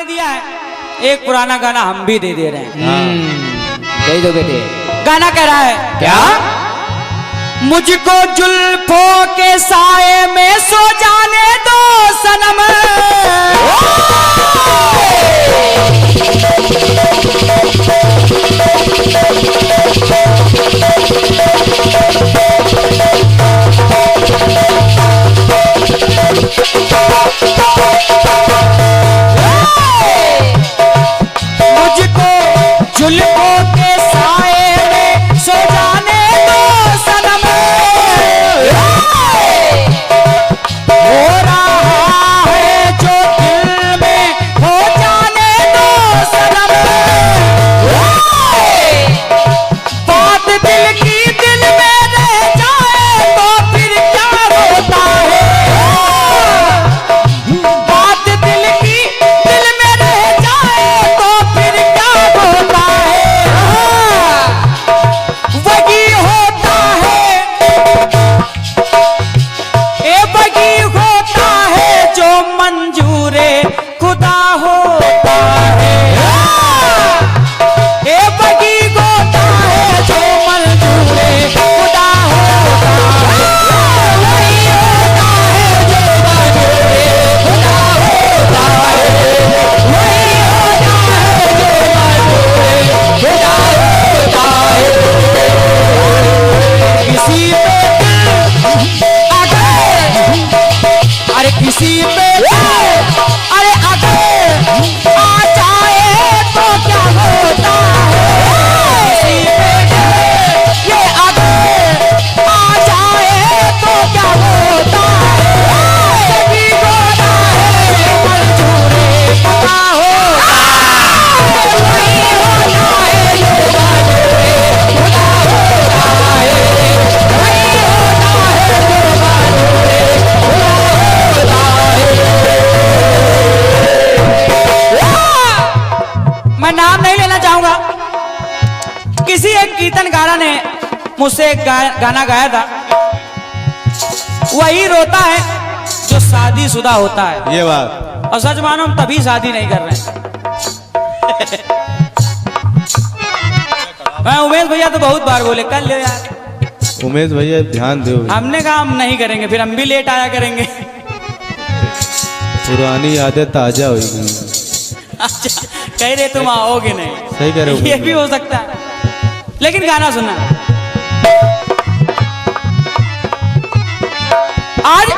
गाने दिया है, एक पुराना गाना हम भी दे दे रहे हैं। दे दो बेटे। गाना कह रहा है क्या? मुझको जुल्फों के साए में सो जाने दो सनम। मुझको जुल्फों के साए में सो जाने दो सनम। हो रहा है जो दिल में हो जाने दो सनम। बात दिल की दिल में रह जाए तो फिर क्या होता है। बात दिल की दिल में रह जाए तो फिर क्या होता है। वही होता है, वही होता है जो मंजूरे खुदा होता है। वही होता है जो मंजूरे खुदा होता है। वही होता है जो मंजूरे खुदा होता है। वही होता है जो मंजूरे खुदा होता है। किसी पे अरे किसी पे अरे अगर आ जाए तो क्या होता है। किसी पे ये अगर आ जाए तो क्या होता है। सभी होता है मंजूरे खुदा होता है। वही होता है जो मंजूरे खुदा होता है। वही होता है जो मंजूरे खुदा होता है। मैं नाम नहीं लेना चाहूंगा। किसी एक कीर्तनकारा ने मुझसे एक गाना गाया था। वही रोता है जो शादीशुदा होता है। ये बात और सच मानो हम तभी शादी नहीं कर रहे हैं। मैं उमेश भैया तो बहुत बार बोले कर ले यार। उमेश भैया ध्यान दो। हमने कहा हम नहीं करेंगे, फिर हम भी लेट आया करेंगे। पुरानी यादें ताजा होगी। अच्छा कह रहे तुम आओगे नहीं। सही कह रहे हो। ये भी हो सकता है, लेकिन गाना सुनना। आज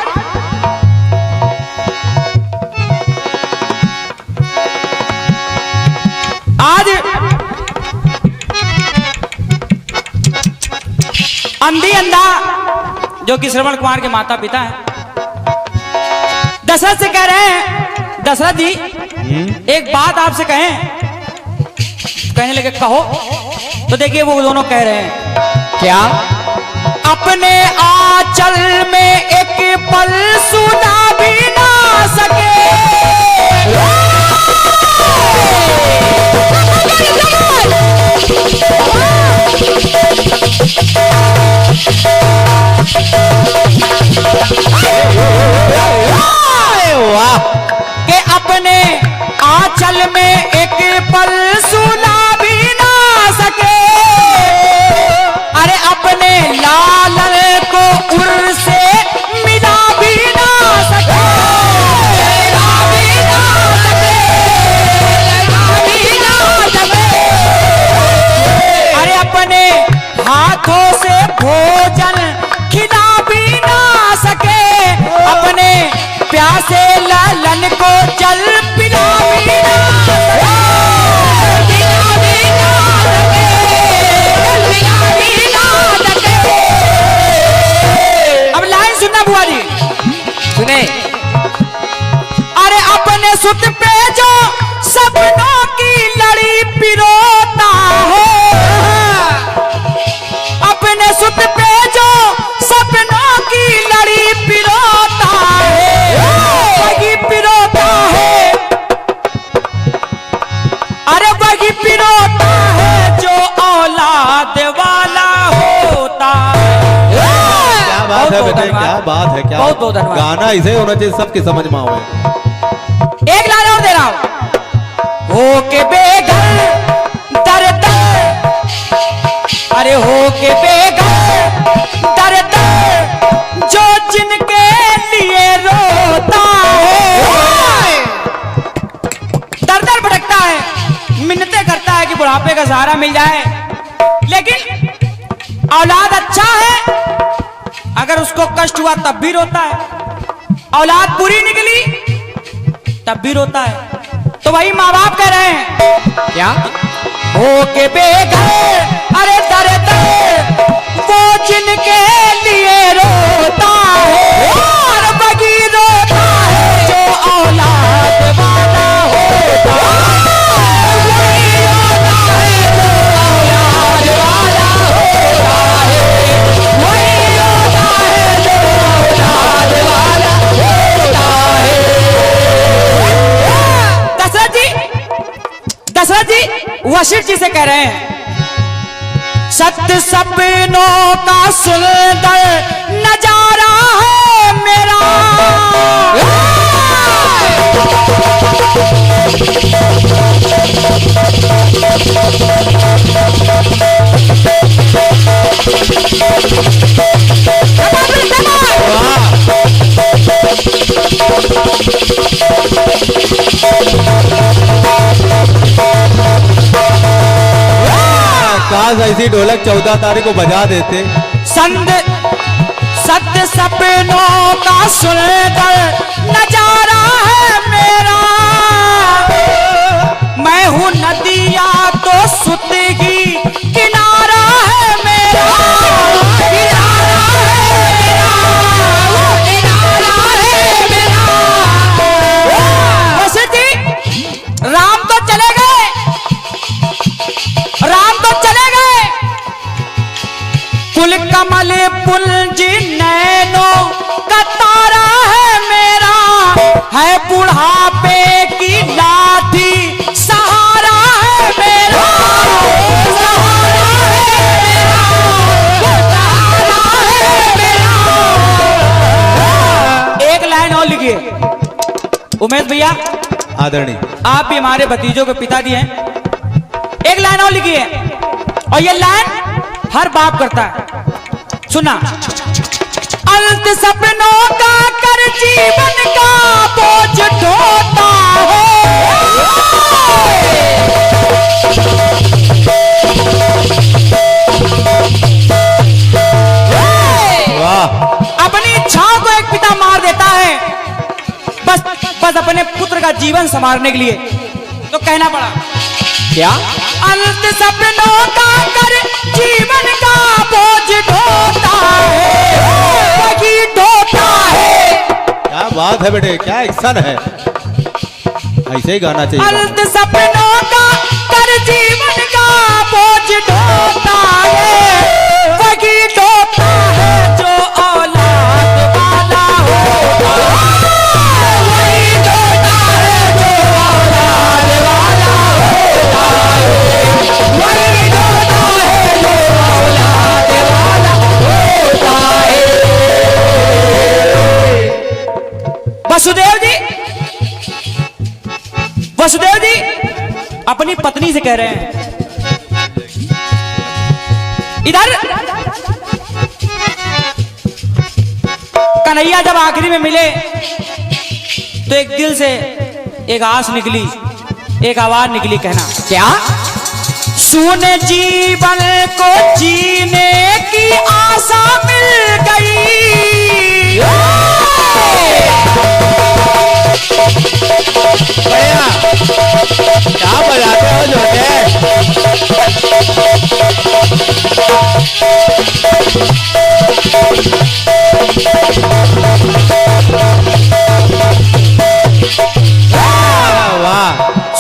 आज अंधी अंधा जो कि श्रवण कुमार के माता पिता हैं, दशरथ से कह रहे हैं दशरथ जी एक बात आपसे कहें। कहने लगे कहो। तो देखिए वो दोनों कह रहे हैं क्या? अपने आंचल में एक पल सुना भी ना सके। वाह! के अपने आंचल में एक पल सुना भी ना सके। अरे अपने लालन को उर से मिला भी ना सके। मिला भी ना सके, मिला भी ना सके। अरे अपने हाथों से भोजन खिला भी ना सके। अपने प्यासे लालन को जल पिला भी ना सके। पिला भी ना सके, पिला भी ना सके। अब लाइन सुनना बुआ जी। सुने। अरे अपने सुत पे जो सपनों की लड़ी पिरोता है। अपने सुत पे जो सपनों की लड़ी पिरोता है। वही पिरोता है। अरे वही पिरोता है जो औलाद वाला होता है। क्या बात है बेटे, क्या बात है। क्या बहुत बहुत धन्यवाद। गाना इसे होना चाहिए, सबकी समझ में आवे। एक लाइन और दे रहा हूं। हो के बेघर दर दर, अरे हो के बेघर दर दर, जो जिनके लिए रोता है, दर दर भटकता है, मिन्नतें करता है कि बुढ़ापे का सहारा मिल जाए, लेकिन औलाद अच्छा है, अगर उसको कष्ट हुआ तब भी रोता है, औलाद बुरी निकली तब भी रोता है। तो वही माँ बाप कह रहे हैं क्या? हो के बेघर अरे दर दर, वो जिनके लिए रोता है, और बगी रोता है जो औलाद वाला होता है, वही रोता है जो औलाद वाला होता है, वही रोता है जो औलाद वाला होता है। दशरथ जी वशिष्ठ जी से कह रहे हैं, सत्य सपनों का सुंदर नजारा है मेरा, काश ऐसी ढोलक 14 तारीख को बजा देते। सत्य सपनों का सुंदर नजारा है मेरा, मैं हूँ नदिया तो सुतगी किनारा है मेरा, किनारा है मेरा, वो किनारा है मेरा। वशिष्ठ जी, राम तो चले गए, राम तो चले गए, कुल कमल पुंज नैनो का तारा है मेरा, है बुढ़ापे की लाठी सहारा है मेरा, सहारा है मेरा, सहारा है मेरा। एक लाइन और लिखिए उमेश भैया, आदरणीय आप भी हमारे भतीजों के पिताजी हैं, एक लाइन और लिखिए, और ये लाइन हर बाप करता है, सुना। अंत सपनों का कर जीवन का बोझ ढोता है, वाह, अपनी इच्छाओं को एक पिता मार देता है, बस अपने पुत्र का जीवन संवारने के लिए, तो कहना पड़ा क्या? अंत सपनों का कर जीवन का बोझ ढोता है, वही ढोता है। क्या बात है बेटे, क्या एक्शन है, ऐसे ही गाना चाहिए। अंत सपनों का कर जीवन का बोझ ढोता है, वही ढोता है जो औलाद वाला होता है, वही ढोता है जो औलाद वाला होता है, वही ढोता है जो औलाद वाला होता है। वसुदेव जी अपनी पत्नी से कह रहे हैं, इधर कन्हैया जब आखिरी में मिले तो एक दिल से एक आस निकली, एक आवाज निकली, कहना क्या? सुन जीवन को जीने की आशा मिल गई, भैया क्या बजाते हो जोटे? वाह,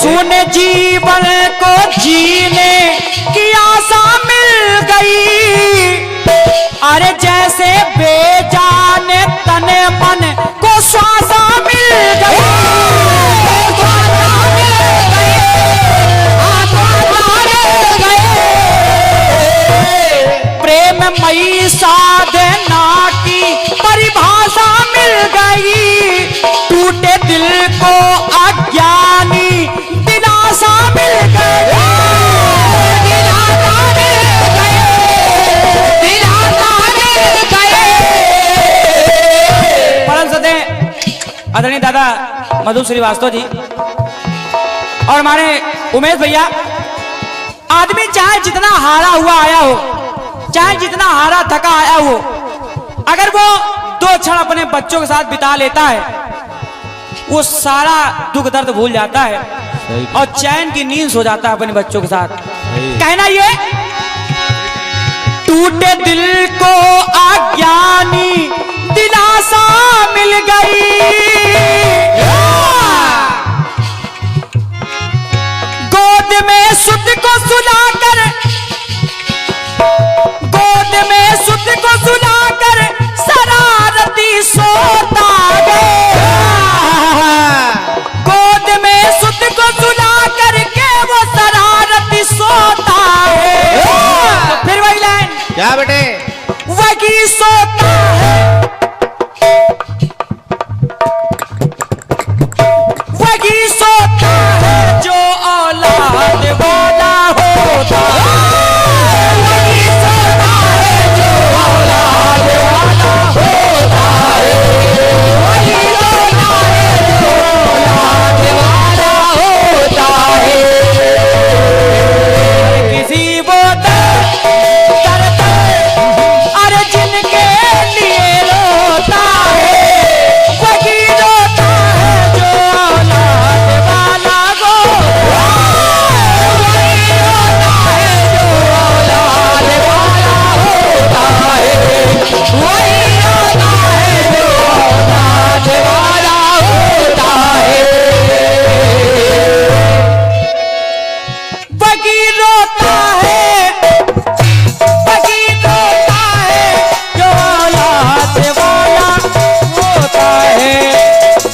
सुन जीवन को जीने की आशा मिल गई, अरे जैसे बेजाने तने मन को श्वासा मिल गई, प्रेम मई साधना आदरणीय दादा मधु श्रीवास्तव जी और हमारे उमेश भैया। आदमी चाहे जितना हारा हुआ आया हो, चाहे जितना हारा थका आया हो, अगर वो 2 क्षण अपने बच्चों के साथ बिता लेता है, वो सारा दुख दर्द भूल जाता है और चैन की नींद सो जाता है अपने बच्चों के साथ। कहना ये, टूटे दिल को अज्ञानी दिलासा मिल गई, गोद में सुध को सुलाकर, गोद में सुध को सुलाकर शरारती सोता गया, गोद में सुध को सुला करके वो शरारती सोता है। फिर वही लाइन, क्या बेटे? वही सोता है, वही सोता है जो औलाद वाला होता है, वही सोता है जो औलाद वाला होता है, वही सोता है जो औलाद वाला होता है। किसी वो करता अरे जिनके लिए रोता है, वही रोता है जो औलाद वाला होता है, वही रोता है जो औलाद वाला होता है, वही रोता है जो औलाद वाला होता है, वही रोता है, वही रोता है जो औलाद वाला होता है,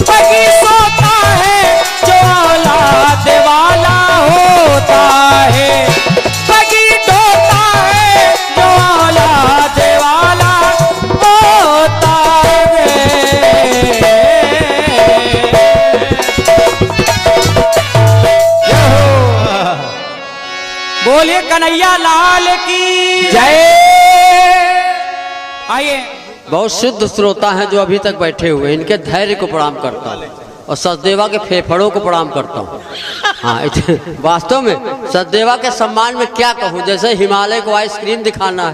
वही सोता है जो औलाद वाला होता है, वही रोता है जो औलाद वाला होता है। बोलिए कन्हैया लाल की जय। आइए, बहुत शुद्ध श्रोता हैं जो अभी तक बैठे हुए हैं, इनके धैर्य को प्रणाम करता हूँ और सचदेवा के फेफड़ों को प्रणाम करता हूँ। हाँ, वास्तव में सचदेवा के सम्मान में क्या कहूँ, जैसे हिमालय को आइसक्रीम दिखाना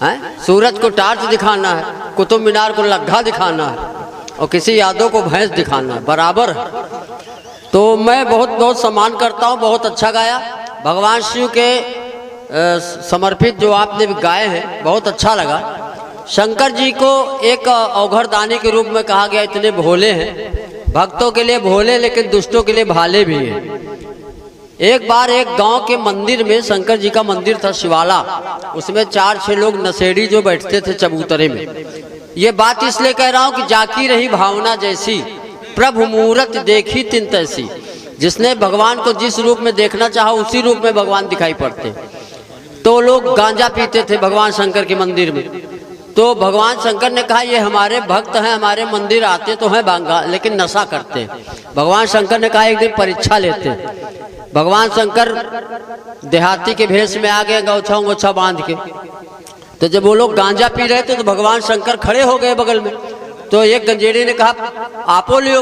है, सूरज को टार्च दिखाना है, कुतुब मीनार को लग्घा दिखाना है और किसी यादव को भैंस दिखाना है, बराबर है। तो मैं बहुत बहुत सम्मान करता हूँ। बहुत अच्छा गाया, भगवान शिव के समर्पित जो आपने गाए हैं, बहुत अच्छा लगा। शंकर जी को एक अवघड़दानी के रूप में कहा गया, इतने भोले हैं, भक्तों के लिए भोले लेकिन दुष्टों के लिए भाले भी हैं। एक बार एक गांव के मंदिर में, शंकर जी का मंदिर था शिवाला, उसमें 4-6 लोग नशेड़ी जो बैठते थे चबूतरे में। ये बात इसलिए कह रहा हूँ कि जाकी रही भावना जैसी, प्रभु मूरत देखी तिन तैसी। जिसने भगवान को जिस रूप में देखना चाहा उसी रूप में भगवान दिखाई पड़ते। तो लोग गांजा पीते थे भगवान शंकर के मंदिर में। तो भगवान शंकर ने कहा ये हमारे भक्त हैं, हमारे मंदिर आते तो हैं बांगा, लेकिन नशा करते हैं। भगवान शंकर ने कहा एक दिन परीक्षा लेते हैं। भगवान शंकर देहाती के भेष में आ गए, गौछा बांध के। तो जब वो लोग गांजा पी रहे थे तो भगवान शंकर खड़े हो गए बगल में। तो एक गंजेड़ी ने कहा आपो लियो।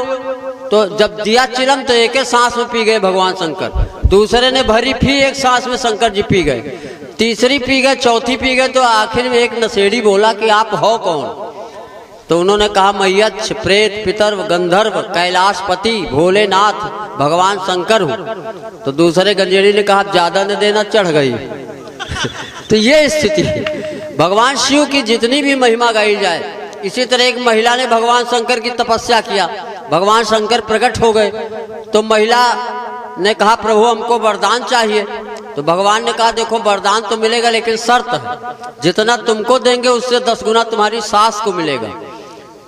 तो जब दिया चिलम तो एक सांस में पी गए भगवान शंकर। दूसरे ने भरी फिर एक सांस में शंकर जी पी गए, तीसरी पी गए, चौथी पी गए। तो आखिर में एक नशेड़ी बोला कि आप हो कौन? तो उन्होंने कहा मैयच्छ प्रेत पितर गंधर्व कैलाशपति भोलेनाथ भगवान शंकर हूँ। तो दूसरे गंजेड़ी ने कहा ज्यादा न देना, चढ़ गई। तो ये स्थिति है। भगवान शिव की जितनी भी महिमा गाई जाए, इसी तरह एक महिला ने भगवान शंकर की तपस्या किया, भगवान शंकर प्रकट हो गए। तो महिला ने कहा प्रभु हमको वरदान चाहिए। तो भगवान ने कहा देखो वरदान तो मिलेगा लेकिन शर्त है, जितना तुमको देंगे उससे 10 गुना तुम्हारी सास को मिलेगा।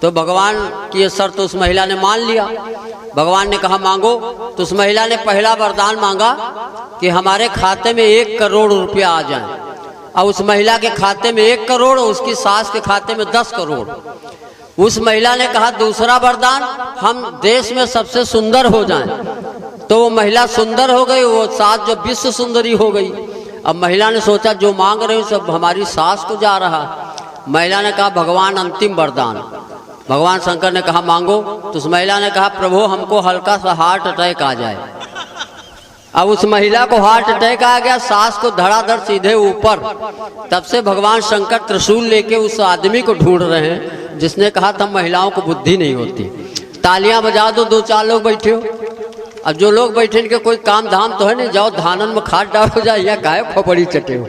तो भगवान की ये शर्त उस महिला ने मान लिया। भगवान ने कहा मांगो। तो उस महिला ने पहला वरदान मांगा कि हमारे खाते में 1 करोड़ रुपया आ जाए। और उस महिला के खाते में 1 करोड़, उसकी सास के खाते में 10 करोड़। उस महिला ने कहा दूसरा वरदान हम देश में सबसे सुंदर हो जाएं। तो वो महिला सुंदर हो गई, वो सास जो विश्व सुंदरी हो गई। अब महिला ने सोचा जो मांग रहे हो सब हमारी सास को जा रहा। महिला ने कहा भगवान अंतिम वरदान, भगवान शंकर ने कहा मांगो, तो उस महिला ने कहा प्रभु हमको हल्का सा हार्ट अटैक आ जाए। अब उस महिला को हार्ट अटैक आ गया, सांस को धड़ाधड़ सीधे ऊपर। तब से भगवान शंकर त्रिशूल लेके उस आदमी को ढूंढ रहे हैं जिसने कहा था महिलाओं को बुद्धि नहीं होती। तालियां बजा दो, 2-4 लोग बैठे हो। अब जो लोग बैठे इनके कोई काम धाम तो है नहीं, जाओ धानन में खाद डालो जाए, या गाय खोपड़ी चटे हो।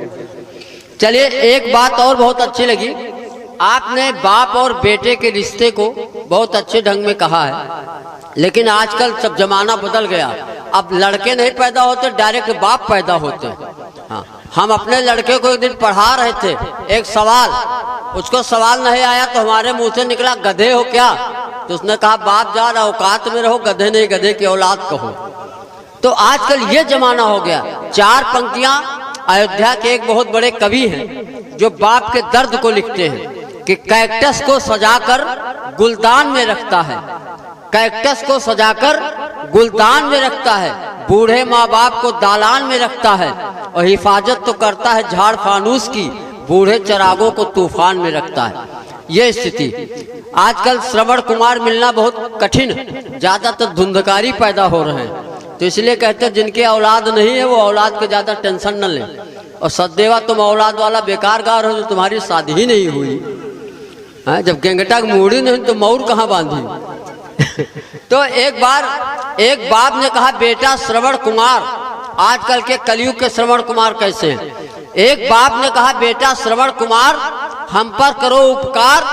चलिए एक बात और बहुत अच्छी लगी, आपने बाप और बेटे के रिश्ते को बहुत अच्छे ढंग में कहा है। लेकिन आजकल सब जमाना बदल गया, अब लड़के नहीं पैदा होते, डायरेक्ट बाप पैदा होते। हाँ, हम अपने लड़के को एक दिन पढ़ा रहे थे, एक सवाल, उसको सवाल नहीं आया तो हमारे मुंह से निकला गधे हो क्या? तो उसने कहा बाप जान औकात में रहो, गधे नहीं गधे की औलाद कहो। तो आजकल ये जमाना हो गया। 4 पंक्तियां अयोध्या के एक बहुत बड़े कवि हैं जो बाप के दर्द को लिखते हैं कि कैक्टस को सजाकर गुलदान में रखता है, कैक्टस को सजाकर गुलदान में रखता है, बूढ़े माँ बाप को दालान में रखता है और हिफाजत तो करता है झाड़ फानूस की, बूढ़े चरागों को तूफान में रखता है। ये स्थिति आजकल श्रवण कुमार मिलना बहुत कठिन, ज्यादातर धुंधकारी पैदा हो रहे हैं। तो इसलिए कहते हैं जिनके औलाद नहीं है वो औलाद के ज्यादा टेंशन न लें। और सदैवा तुम औलाद वाला बेकार गार हो जो तुम्हारी शादी ही नहीं हुई है, जब गेंगटा की मूड़ी नहीं तो मौर कहाँ बांधी। तो एक बाप ने कहा बेटा श्रवण कुमार, आजकल के कलयुग के श्रवण कुमार कैसे हैं। एक बाप ने कहा बेटा श्रवण कुमार हम पर करो उपकार,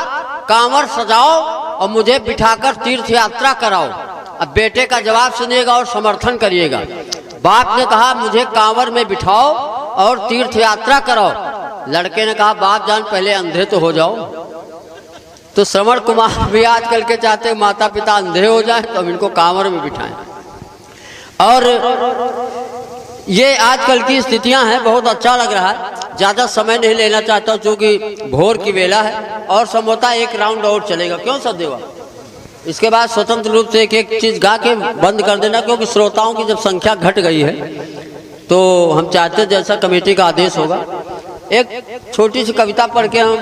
कांवर सजाओ और मुझे बिठाकर तीर्थ यात्रा कराओ। अब बेटे का जवाब सुनिएगा और समर्थन करिएगा। बाप ने कहा मुझे कांवर में बिठाओ और तीर्थ यात्रा कराओ। लड़के ने कहा बाप जान पहले अंधे तो हो जाओ। तो श्रवण कुमार भी आजकल के चाहते माता पिता अंधे हो जाए तो हम इनको कांवर में बिठाएं। और ये आजकल की स्थितियां हैं, बहुत अच्छा लग रहा है। ज्यादा समय नहीं लेना चाहता हूं क्योंकि भोर की वेला है और संभवतः एक राउंड और चलेगा। क्यों सदैवा? इसके बाद स्वतंत्र रूप से एक चीज गा के बंद कर देना, क्योंकि श्रोताओं की जब संख्या घट गई है तो हम चाहते जैसा कमेटी का आदेश होगा एक छोटी सी कविता पढ़ के हम।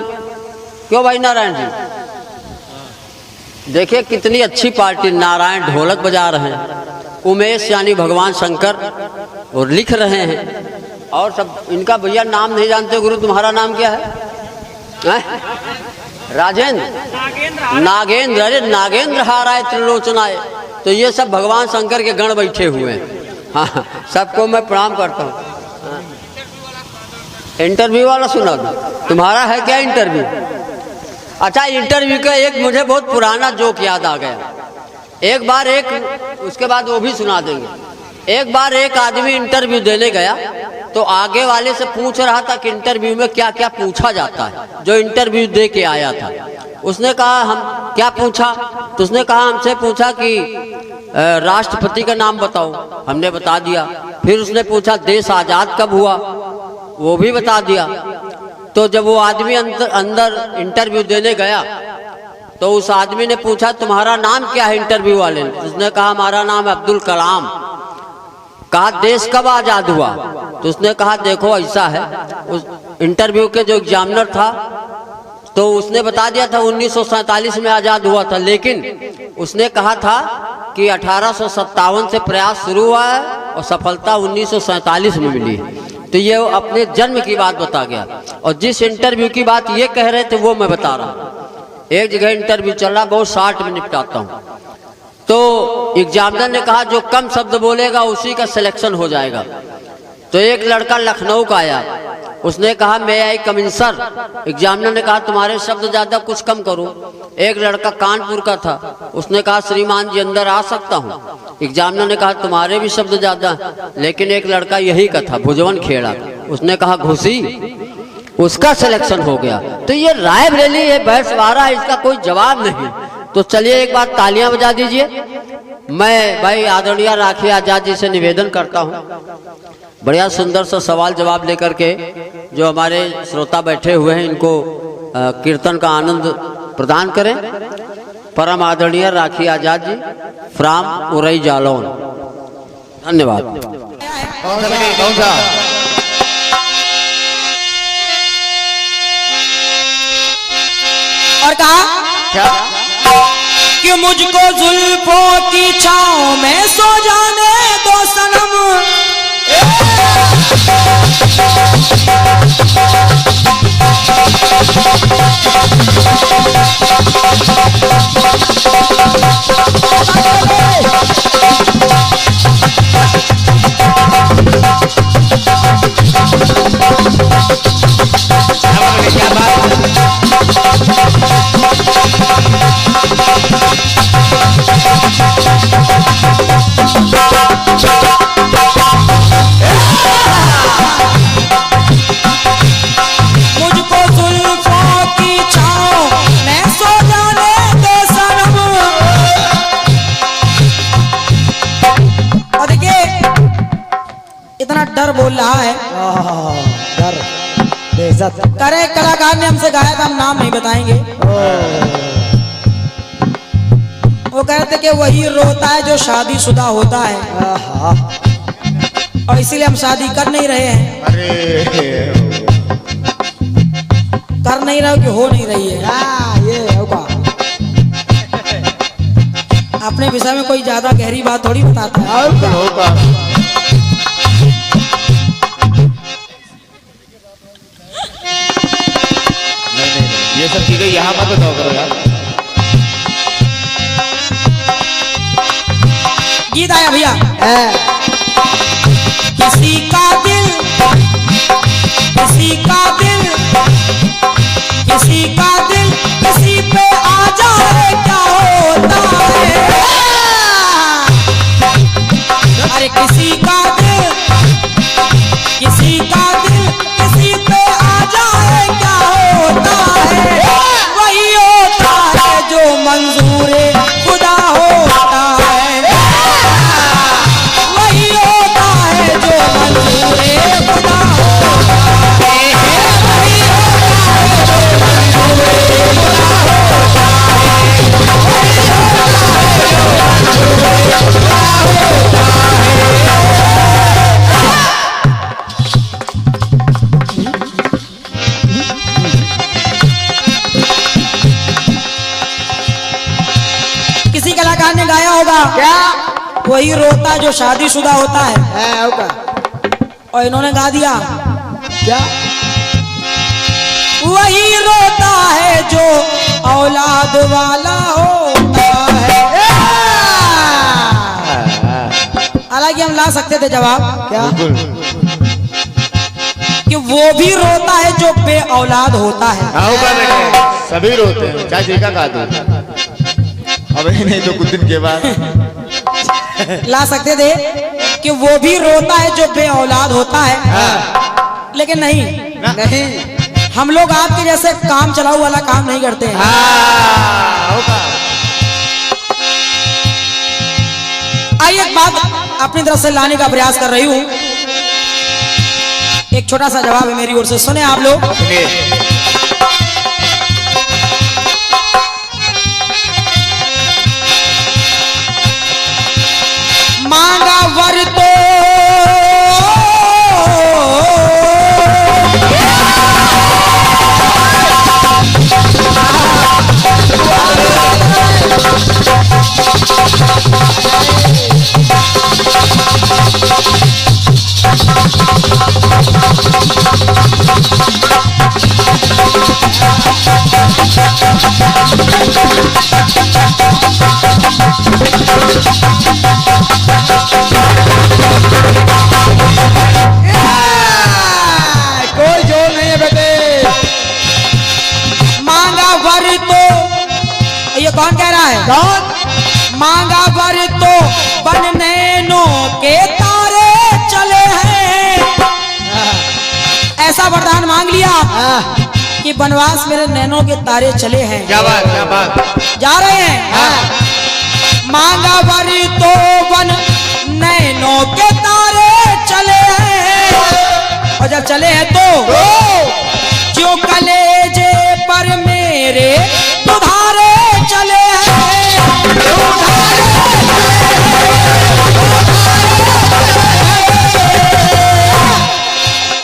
क्यों भाई नारायण जी? देखिए कितनी अच्छी पार्टी, नारायण ढोलक बजा रहे हैं, उमेश यानी भगवान शंकर और लिख रहे हैं, और सब इनका भैया नाम नहीं जानते। गुरु तुम्हारा नाम क्या है? राजेंद्र, नागेंद्र। अरे नागेंद्र हाराय त्रिलोचनाय। तो ये सब भगवान शंकर के गण बैठे हुए हैं। हाँ, सबको मैं प्रणाम करता हूँ। इंटरव्यू वाला सुना दो, तुम्हारा है क्या इंटरव्यू? अच्छा, इंटरव्यू का एक मुझे बहुत पुराना जोक याद आ गया। एक बार उसके बाद वो भी सुना देंगे। एक बार एक आदमी इंटरव्यू देने गया तो आगे वाले से पूछ रहा था कि इंटरव्यू में क्या क्या पूछा जाता है, जो इंटरव्यू दे के आया था। उसने कहा हम क्या पूछा? तो उसने कहा हमसे पूछा कि राष्ट्रपति का नाम बताओ। हमने बता दिया। फिर उसने पूछा देश आजाद कब हुआ, वो भी बता दिया। तो जब वो आदमी अंदर इंटरव्यू देने गया तो उस आदमी ने पूछा तुम्हारा नाम क्या है इंटरव्यू वाले ने? उसने कहा हमारा नाम है अब्दुल कलाम। कहा देश कब आजाद हुआ? तो उसने कहा देखो ऐसा है, उस इंटरव्यू के जो एग्जामिनर था तो उसने बता दिया था 1947 में आजाद हुआ था, लेकिन उसने कहा था कि 1857 से प्रयास शुरू हुआ है और सफलता 1947 में मिली है। तो ये अपने जन्म की बात बता गया। और जिस इंटरव्यू की बात ये कह रहे थे वो मैं बता रहा हूँ। एक जगह इंटरव्यू चल रहा, बहुत 60 में निपटाता हूँ। तो एग्जामिनर ने कहा जो कम शब्द बोलेगा उसी का सिलेक्शन हो जाएगा। तो एक लड़का लखनऊ का आया, उसने कहा मैं आई कम इन सर। एग्जामिनर ने कहा तुम्हारे शब्द ज्यादा, कुछ कम करो। एक लड़का कानपुर का था, उसने कहा श्रीमान जी अंदर आ सकता हूँ। एग्जामिनर ने कहा तुम्हारे भी शब्द ज्यादा। लेकिन एक लड़का यही का था, भुजवन खेड़ा, उसने कहा घुसी, उसका सिलेक्शन हो गया। तो ये रायबरेली है, बहसवारा है, इसका कोई जवाब नहीं। तो चलिए एक बार तालियां बजा दीजिए। मैं भाई आदरणीय राखी आजाद जी से निवेदन करता हूँ बढ़िया सुंदर सा सवाल जवाब लेकर के जो हमारे श्रोता बैठे हुए हैं इनको कीर्तन का आनंद प्रदान करें। परम आदरणीय राखी आजाद जी फ्राम उरई जालौन। धन्यवाद। कौन सा? और कहा क्या? कि मुझको जुल्फों की छांव में सो जाने दो सनम। क्या मुझको जुल्फों की छांव में सो जाने दो सनम। और देखिए इतना डर बोल रहा है। डर बेइज्जत। करे कलाकार ने हमसे गाया था, हम नाम नहीं बताएंगे। वो कहते कि वही रोता है जो शादीशुदा होता है, और इसीलिए हम शादी कर नहीं रहे हैं। कर नहीं रहे कि हो नहीं रही है। ये होगा। अपने विषय में कोई ज्यादा गहरी बात थोड़ी बताता है। ये सब चीजें यहाँ मत बताओ करो यार। गीत आया भैया। किसी का दिल, किसी का दिल, किसी का दिल किसी पे आ जाए क्या होता है। अरे किसी का दिल, किसी का दिल किसी पे आ जाए क्या होता है। वही होता है जो मंजूर खुदा होता है। वही होता है जो मंजूर खुदा होता है। वही होता है जो मंजूर खुदा होता है। वही होता है जो मंजूर खुदा होता है। किसी कलाकार ने गाया होगा क्या? वही रोता जो शादीशुदा होता है, होगा। और इन्होंने गा दिया क्या? वही रोता है जो औलाद वाला होता है। हालांकि हम ला सकते थे जवाब क्या? कि वो भी रोता है जो बे औलाद होता है। सभी रोते हैं, चाहे का गा दो। अबे नहीं तो कुछ दिन के बाद ला सकते थे कि वो भी रोता है जो बे औलाद होता है, लेकिन नहीं, नहीं। हम लोग आपके जैसे काम चलाऊ वाला काम नहीं करते हैं। आइए एक बात अपनी तरफ से लाने का प्रयास कर रही हूं। एक छोटा सा जवाब है मेरी ओर से, सुने आप लोग। मांगा वर तो कोई जोर नहीं है बेटे। मांगा वर तो, ये कौन कह रहा है? कौन? मांगा वर तो बन नैनों के तारे चले हैं। ऐसा वरदान मांग लिया कि वनवास मेरे नैनों के तारे चले हैं। क्या बात जा रहे हैं। मांगा वर तो बन नैनों के तारे चले हैं, और जब चले हैं तो जो कलेजे पर मेरे दुधारे चले हैं।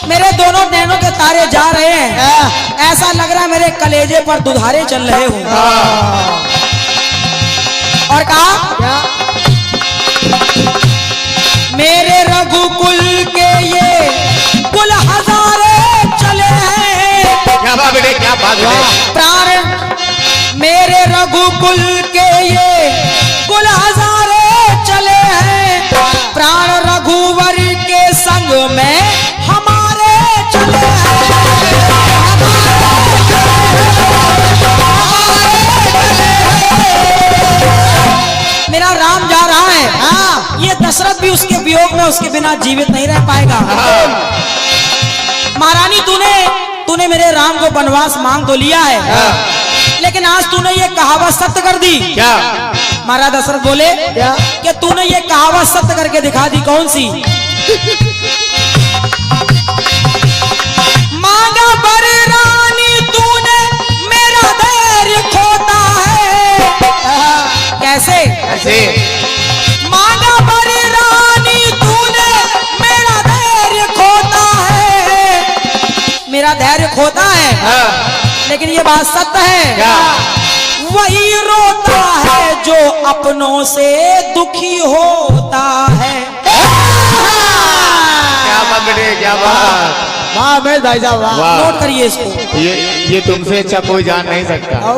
मेरे दोनों नैनों के तारे जा रहे हैं, ऐसा लग रहा है मेरे कलेजे पर दुधारे चल रहे हो। और कहा क्या मेरे रघुकुल के ये कुल हजारे चले हैं। क्या बात बेटे, क्या बात बेटे। प्राण मेरे रघुकुल के ये कुल हजारे चले हैं। प्राण रघुवर के संग में हमारे चले हैं। मेरा राम जा रहा है। हाँ, ये दशरथ भी उसके वियोग में उसके बिना जीवित नहीं रह पाएगा। महारानी तूने मेरे राम को वनवास मांग तो लिया है, लेकिन आज तूने ये कहावत सत्य कर दी। क्या महाराज दशरथ बोले क्या कि तूने ये कहावत सत्य करके दिखा दी। कौन सी? मांगा बर रानी तूने मेरा धैर्य खोता है। कैसे? ऐसे मांगा बर रानी तूने मेरा धैर्य खोता है। मेरा धैर्य खोता है, लेकिन ये बात सत्य है। क्या? वही रोता है जो अपनों से दुखी होता है। क्या बात बेटे, क्या बात। वाह महेश भाई साहब वाह। वाह। नोट करिए इसको। ये तुमसे अच्छा कोई जान नहीं सकता। और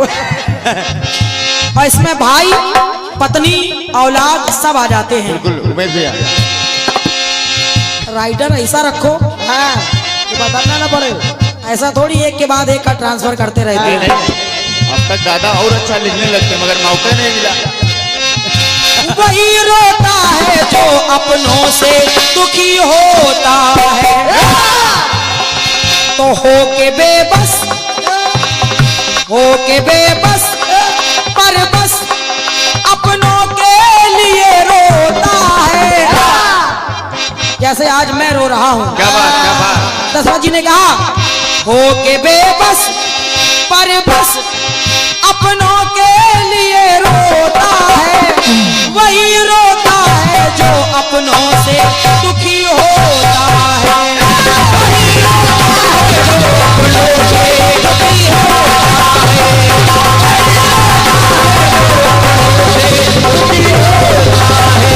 इसमें भाई पत्नी औलाद सब आ जाते हैं। बिल्कुल उमेश भैया। राइटर ऐसा रखो, हाँ, ये बदलना ना पड़े। ऐसा थोड़ी एक के बाद एक का ट्रांसफर करते रहते नहीं, हैं। नहीं, अब तक दादा और अच्छा लिखने लगते मगर मौका नहीं मिला। वही रोता है जो अपनों से दुखी होता है। तो हो के बेबस पर बस अपनों के लिए रोता है। जैसे आज मैं रो रहा हूँ। क्या बात, क्या बात। दशरथ जी ने कहा हो के बेबस पर बस अपनों के लिए रोता है। वही रोता है जो अपनों से दुखी होता है। वही रोता है जो अपनों से दुखी होता है।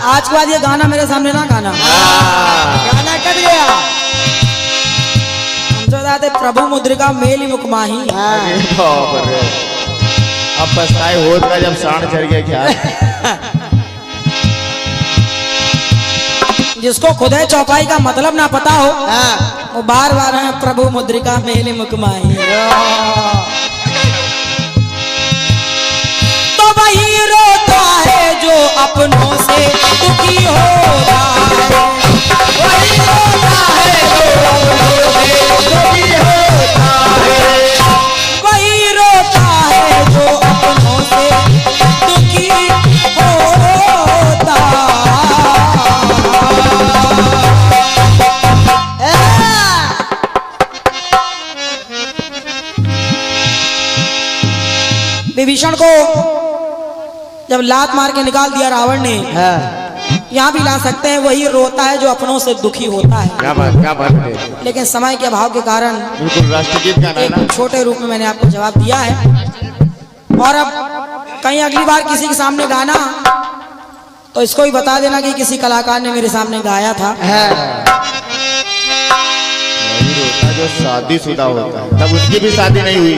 आज के बाद ये गाना मेरे सामने ना गाना। गाना कट गया। प्रभु मुद्रिका मेल मुख माही। अरे बाप रे, अब पछताए होत का जब साण चढ़ गया क्या। जिसको खुदे चौपाई का मतलब ना पता हो, वो बार बार है प्रभु मुद्रिका मेल मुख माही। तो वही रोता है जो अपनों से दुखी होता है। वही रोता है जो अपनों से दुखी होता है। वही रोता है जो अपनों से दुखी होता है। विभीषण को जब लात मार के निकाल दिया रावण ने, यहाँ भी ला सकते हैं वही रोता है जो अपनों से दुखी होता है। क्या बात है। लेकिन समय के अभाव के कारण बिल्कुल राष्ट्रगीत गाना है ना। एक छोटे रूप में मैंने आपको जवाब दिया है। और अब कहीं अगली बार किसी के सामने गाना तो इसको भी बता देना कि किसी कलाकार ने मेरे सामने गाया था। वही रोता जो शादीशुदा होता है, तब उसकी भी शादी नहीं हुई।